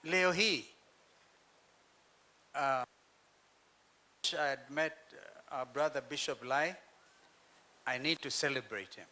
leo hii I had met our brother Bishop Lai. I need to celebrate him.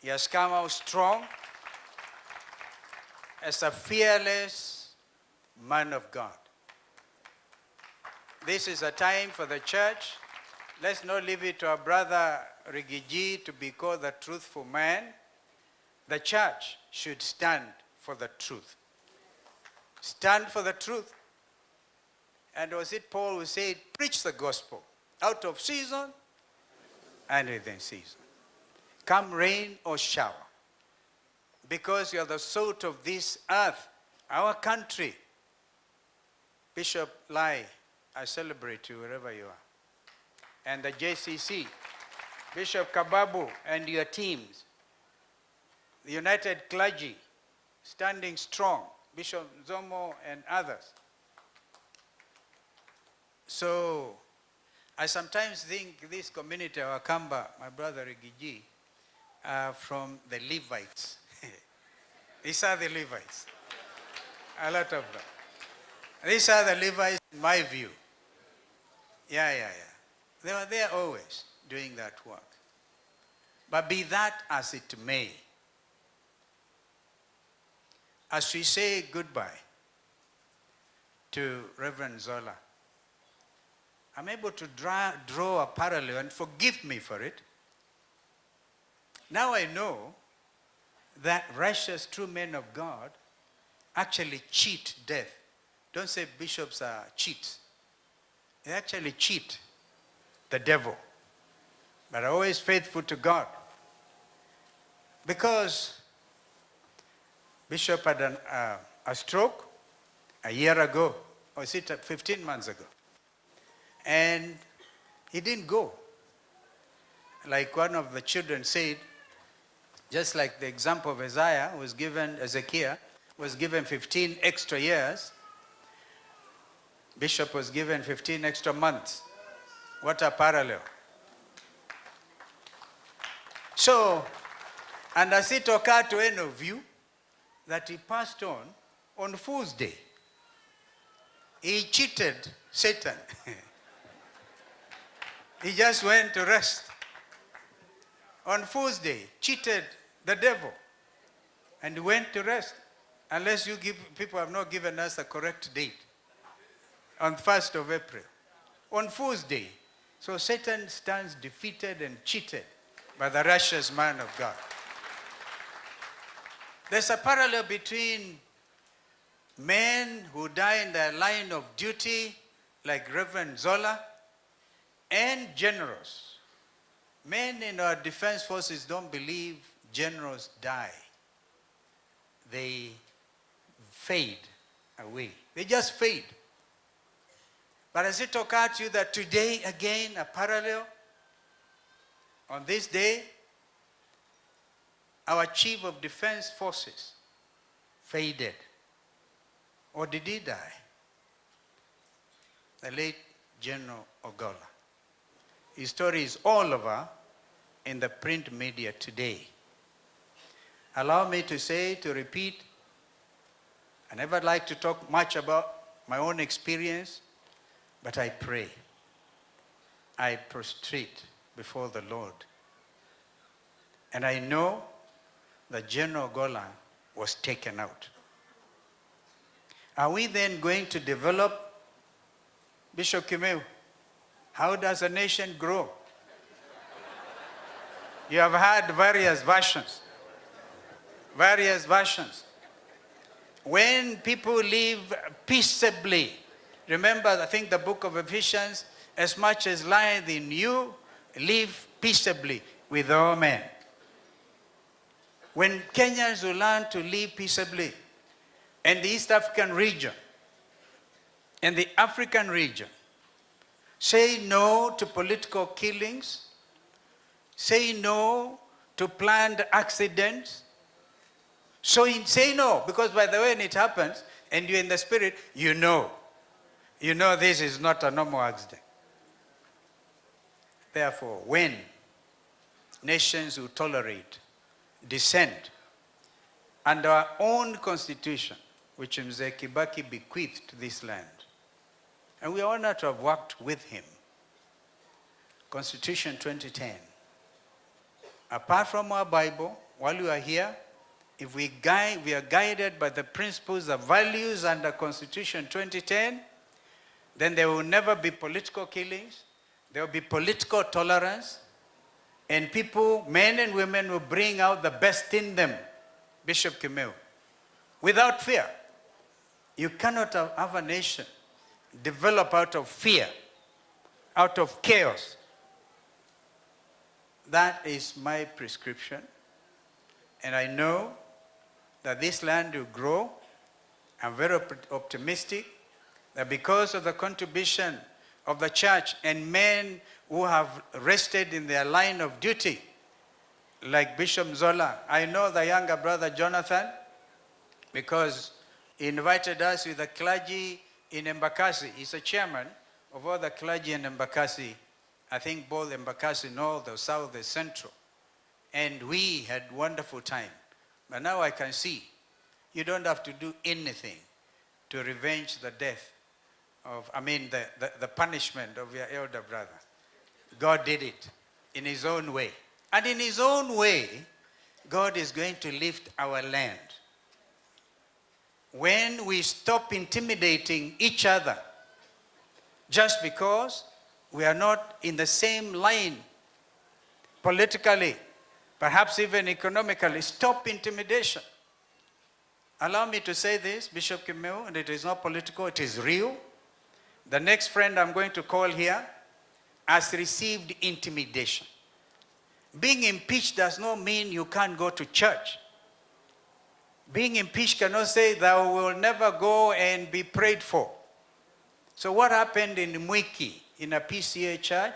He has come out strong as a fearless man of God. This is a time for the church. Let's not leave it to our brother Rigiji to be called the truthful man. The church should stand for the truth. Stand for the truth. And was it Paul who said, preach the gospel out of season and within season. Come rain or shower. Because you are the salt of this earth, our country. Bishop Lai, I celebrate you wherever you are. And the JCC, Bishop Kababu and your teams. The United Clergy, standing strong. Bishop Zomo and others. So, I sometimes think this community of Wakamba, my brother Rigiji, are from the Levites. These are the Levites. A lot of them. These are the Levites in my view. Yeah. They were there always doing that work. But be that as it may, as we say goodbye to Reverend Zola, I'm able to draw a parallel, and forgive me for it. Now I know that righteous, true men of God actually cheat death. Don't say bishops are cheats. They actually cheat the devil, but are always faithful to God. Because Bishop had a stroke a year ago, or is it 15 months ago? And he didn't go. Like one of the children said, just like the example of Ezekiel was given 15 extra years, Bishop was given 15 extra months. What a parallel. So, and does it occur to any of you that he passed on Fool's Day? He cheated Satan. He just went to rest. On Fool's Day, cheated the devil and went to rest. Unless people have not given us a correct date. On 1st of April. On Fool's Day. So Satan stands defeated and cheated by the righteous man of God. There's a parallel between men who die in their line of duty, like Reverend Zola, and generals. Men in our defense forces don't believe generals die. They fade away. They just fade. But has it occurred to you that today, again, a parallel? On this day, our chief of defense forces faded. Or did he die? The late General Ogolla. His story is all over in the print media today. Allow me to repeat, I never like to talk much about my own experience, but I pray. I prostrate before the Lord. And I know that General Ogolla was taken out. Are we then going to develop, Bishop Kimeu, how does a nation grow? You have had various versions. Various versions. When people live peaceably, remember, I think the book of Ephesians, as much as lieth in you, live peaceably with all men. When Kenyans will learn to live peaceably, and the East African region, and the African region, say no to political killings, say no to planned accidents. So say no, because by the way, when it happens, and you're in the spirit, you know this is not a normal accident. Therefore, when nations will tolerate dissent and our own constitution which Mzee Kibaki bequeathed to this land. And we are honored to have worked with him. Constitution 2010. Apart from our Bible, while we are here, if we are guided by the principles, the values under Constitution 2010, then there will never be political killings, there will be political tolerance, and people, men and women, will bring out the best in them, Bishop Kimeu, without fear. You cannot have a nation develop out of fear, out of chaos. That is my prescription. And I know that this land will grow. I'm very optimistic that because of the contribution of the church and men who have rested in their line of duty, like Bishop Zola. I know the younger brother Jonathan, because he invited us with the clergy in Embakasi. He's a chairman of all the clergy in Embakasi. I think both Embakasi North, the South, the Central. And we had wonderful time. But now I can see you don't have to do anything to revenge the death of, the punishment of your elder brother. God did it in his own way. And in his own way, God is going to lift our land. When we stop intimidating each other just because we are not in the same line politically, perhaps even economically, stop intimidation. Allow me to say this, Bishop Kimeu, and it is not political, it is real. The next friend I'm going to call here has received intimidation. Being impeached does not mean you can't go to church. Being impeached cannot say that we will never go and be prayed for. So what happened in Mwiki, in a PCA church,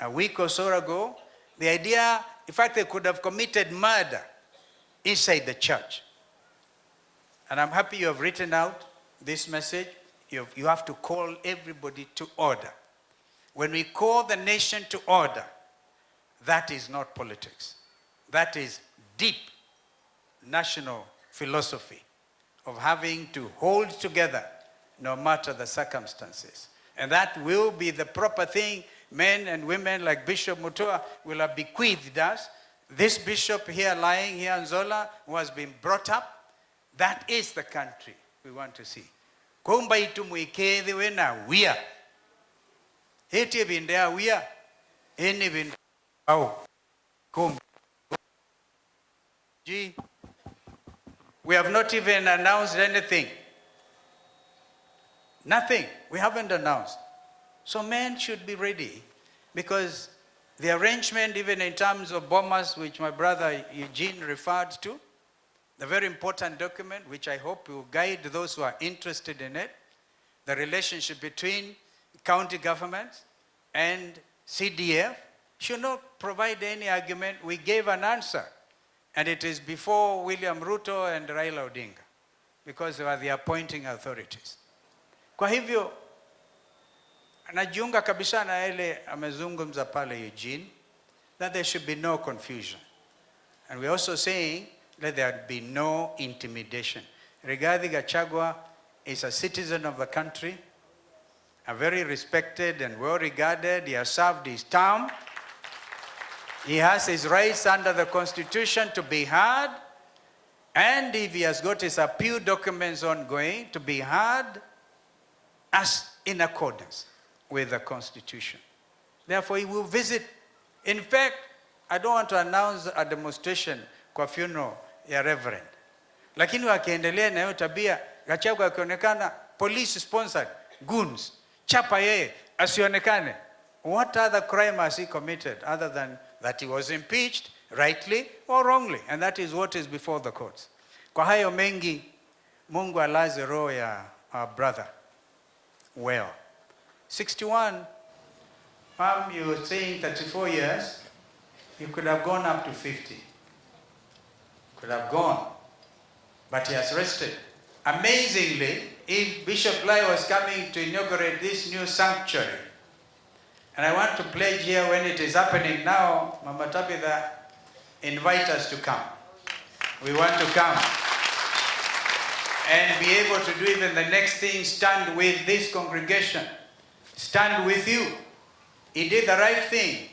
a week or so ago, the idea, in fact, they could have committed murder inside the church. And I'm happy you have written out this message. You have to call everybody to order. When we call the nation to order, that is not politics. That is deep national philosophy of having to hold together no matter the circumstances. And that will be the proper thing. Men and women like Bishop Mutua will have bequeathed us. This bishop here lying here in Zola, who has been brought up, that is the country we want to see. Kumba itu muikezi wena wia. Heti bindea wia. Eni bindea. Oh. Kumba. Gee. We have not even announced anything. Nothing. We haven't announced. So men should be ready, because the arrangement, even in terms of bombers, which my brother Eugene referred to, the very important document, which I hope will guide those who are interested in it, the relationship between county governments and CDF, should not provide any argument. We gave an answer, and it is before William Ruto and Raila Odinga, because they are the appointing authorities. Kwa hivyo, najiunga kabisa na ile amezungumza pale Eugene, that there should be no confusion. And we're also saying that there be no intimidation. Rigathi Gachagua is a citizen of the country, a very respected and well-regarded. He has served his term. He has his rights under the Constitution to be heard. And if he has got his appeal documents ongoing, to be heard as in accordance with the Constitution. Therefore, he will visit. In fact, I don't want to announce a demonstration kwa funeral ya Reverend. Lakini wakiendelea na hiyo tabia, Gachagua akionekana police sponsored goons, chapa yeye asionekane. What other crime has he committed other than that he was impeached rightly or wrongly? And that is what is before the courts. Kwa hayo mengi, Mungu alaze roho ya our brother well. 61, you were saying 34 years, you could have gone up to 50. Could have gone. But he has rested. Amazingly, if Bishop Lai was coming to inaugurate this new sanctuary, and I want to pledge here when it is happening now, Mama Tabitha, invite us to come. We want to come. and be able to do even the next thing, stand with this congregation, stand with you. He did the right thing.